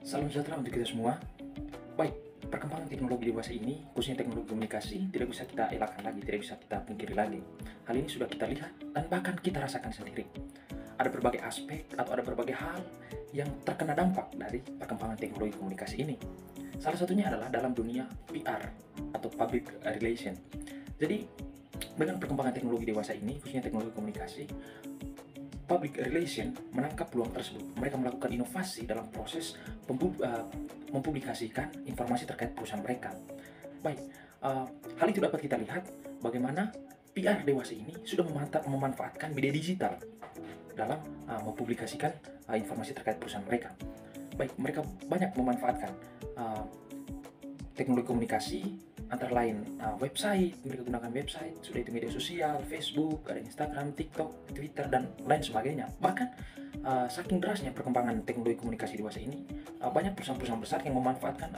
Salam sejahtera untuk kita semua. Baik, perkembangan teknologi dewasa ini, khususnya teknologi komunikasi, tidak bisa kita elakkan lagi, tidak bisa kita pungkiri lagi. Hal ini sudah kita lihat dan bahkan kita rasakan sendiri. Ada berbagai aspek atau ada berbagai hal yang terkena dampak dari perkembangan teknologi komunikasi ini. Salah satunya adalah dalam dunia PR atau public relation. Jadi, dengan perkembangan teknologi dewasa ini, khususnya teknologi komunikasi, public relation menangkap peluang tersebut. Mereka melakukan inovasi dalam proses mempublikasikan informasi terkait perusahaan mereka. Baik, hal itu dapat kita lihat bagaimana PR dewasa ini sudah memanfaatkan media digital dalam mempublikasikan informasi terkait perusahaan mereka. Baik, mereka banyak memanfaatkan teknologi komunikasi, antara lain website. Mereka gunakan website, sudah itu media sosial, Facebook, ada Instagram, TikTok, Twitter, dan lain sebagainya. Bahkan saking derasnya perkembangan teknologi komunikasi dewasa ini, banyak perusahaan-perusahaan besar yang memanfaatkan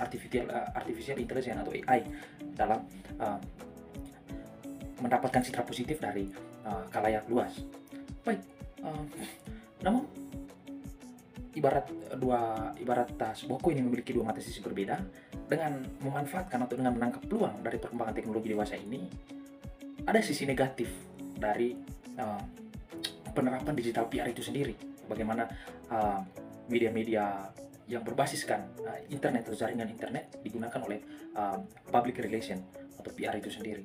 artificial intelligence atau AI dalam mendapatkan citra positif dari khalayak luas. Baik, namun ibarat sebuah koin yang memiliki dua mata sisi berbeda. Dengan memanfaatkan atau dengan menangkap peluang dari perkembangan teknologi dewasa ini, ada sisi negatif dari penerapan digital PR itu sendiri. Bagaimana media-media yang berbasiskan internet atau jaringan internet digunakan oleh public relation atau PR itu sendiri.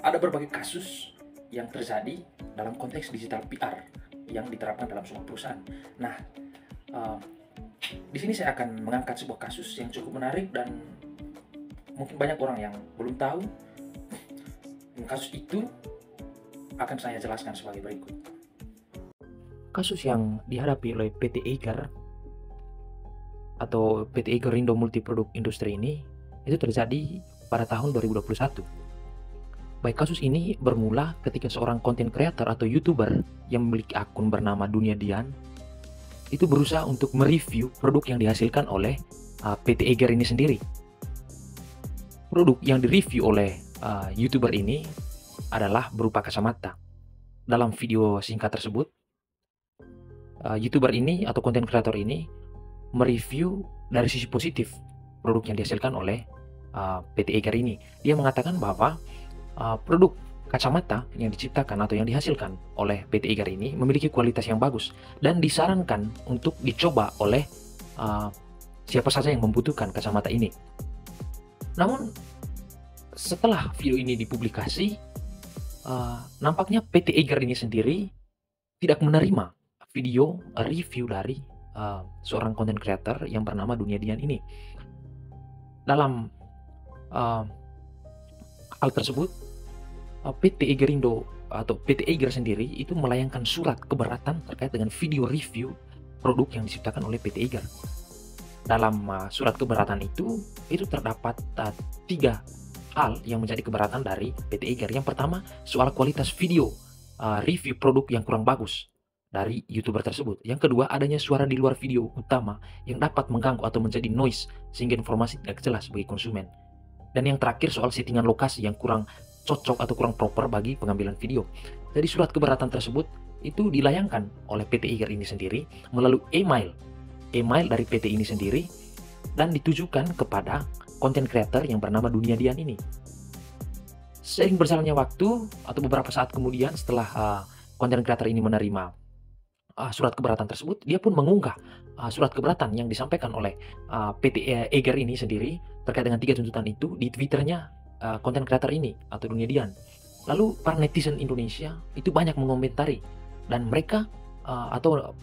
Ada berbagai kasus yang terjadi dalam konteks digital PR yang diterapkan dalam sebuah perusahaan. Nah, di sini saya akan mengangkat sebuah kasus yang cukup menarik dan mungkin banyak orang yang belum tahu. Kasus itu akan saya jelaskan sebagai berikut. Kasus yang dihadapi oleh PT Eiger atau PT Eigerindo Multiproduk Industri ini itu terjadi pada tahun 2021. Baik, kasus ini bermula ketika seorang content creator atau YouTuber yang memiliki akun bernama Dunia Dian itu berusaha untuk mereview produk yang dihasilkan oleh PT Eiger ini sendiri. Produk yang direview oleh YouTuber ini adalah berupa kacamata. Dalam video singkat tersebut, YouTuber ini atau content creator ini mereview dari sisi positif produk yang dihasilkan oleh PT Eiger ini. Dia mengatakan bahwa produk kacamata yang diciptakan atau yang dihasilkan oleh PT Eiger ini memiliki kualitas yang bagus dan disarankan untuk dicoba oleh siapa saja yang membutuhkan kacamata ini. Namun setelah video ini dipublikasi, nampaknya PT Eiger ini sendiri tidak menerima video review dari seorang content creator yang bernama Dunia Dian ini. Dalam hal tersebut, PT Eigerindo atau PT Eiger sendiri itu melayangkan surat keberatan terkait dengan video review produk yang diciptakan oleh PT Eiger. Dalam surat keberatan itu terdapat 3 hal yang menjadi keberatan dari PT Eiger. Yang pertama, soal kualitas video review produk yang kurang bagus dari YouTuber tersebut. Yang kedua, adanya suara di luar video utama yang dapat mengganggu atau menjadi noise sehingga informasi tidak jelas bagi konsumen. Dan yang terakhir, soal settingan lokasi yang kurang cocok atau kurang proper bagi pengambilan video. Jadi surat keberatan tersebut itu dilayangkan oleh PT Eiger ini sendiri melalui email dari PT ini sendiri dan ditujukan kepada content creator yang bernama Dunia Dian ini. Seiring berjalannya waktu atau beberapa saat kemudian setelah content creator ini menerima surat keberatan tersebut, dia pun mengunggah surat keberatan yang disampaikan oleh PT Eiger ini sendiri terkait dengan 3 tuntutan itu di Twitternya konten creator ini atau Dunia Dian. Lalu para netizen Indonesia itu banyak mengomentari dan mereka atau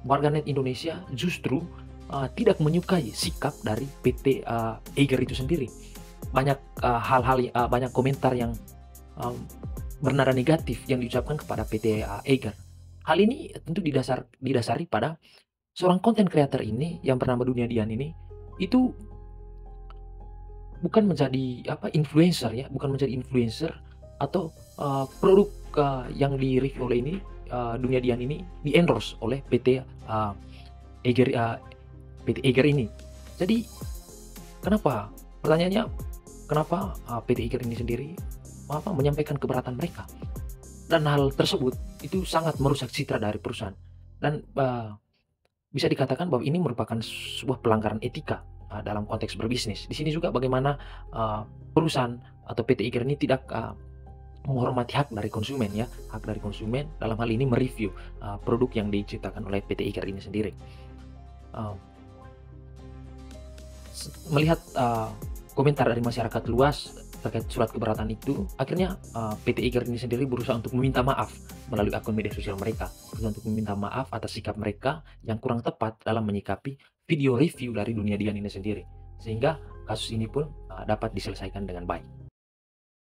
warganet Indonesia justru tidak menyukai sikap dari PT Eiger itu sendiri. Banyak banyak komentar yang bernada negatif yang diucapkan kepada PT Eiger. Hal ini tentu didasari pada seorang konten creator ini yang bernama Dunia Dian ini itu bukan menjadi influencer atau produk yang di-review oleh ini Dunia Dian ini di-endorse oleh PT Eiger ini. Jadi pertanyaannya kenapa PT Eiger ini sendiri menyampaikan keberatan mereka? Dan hal tersebut itu sangat merusak citra dari perusahaan. Dan bisa dikatakan bahwa ini merupakan sebuah pelanggaran etika dalam konteks berbisnis. Di sini juga bagaimana perusahaan atau PT Iger ini tidak menghormati hak dari konsumen ya, hak dari konsumen dalam hal ini mereview produk yang diciptakan oleh PT Iger ini sendiri. Melihat komentar dari masyarakat luas terkait surat keberatan itu, akhirnya PT Iger ini sendiri berusaha untuk meminta maaf melalui akun media sosial mereka, berusaha untuk meminta maaf atas sikap mereka yang kurang tepat dalam menyikapi video review dari Dunia Dian ini sendiri, sehingga kasus ini pun dapat diselesaikan dengan baik.